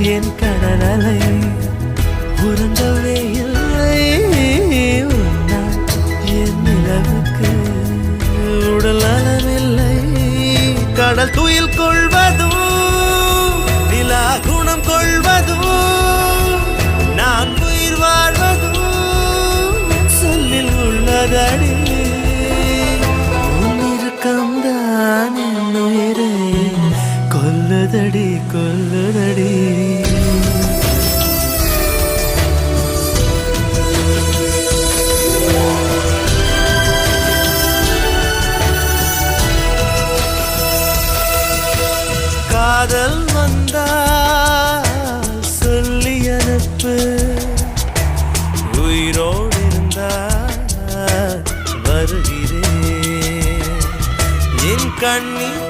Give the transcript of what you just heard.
என் கடலலை உறங்கவே இல்லை உன்னால் என் நிலவுக்கு உடல் நலமில்லை கடல் துயில் கொள்வதும் நிலா குணம் கொள்வதும் நான் உயிர் வாழ்வதும் சொல்லில் உள்ளதடி உன்னிருக்கம்தான் என் உயிரை கொல்லுதடி கொல்லுதடி காதல் வந்தால் சொல்லி அனுப்பு உயிரோடு இருந்தால் வருகிறேன் என் கண்ணீர்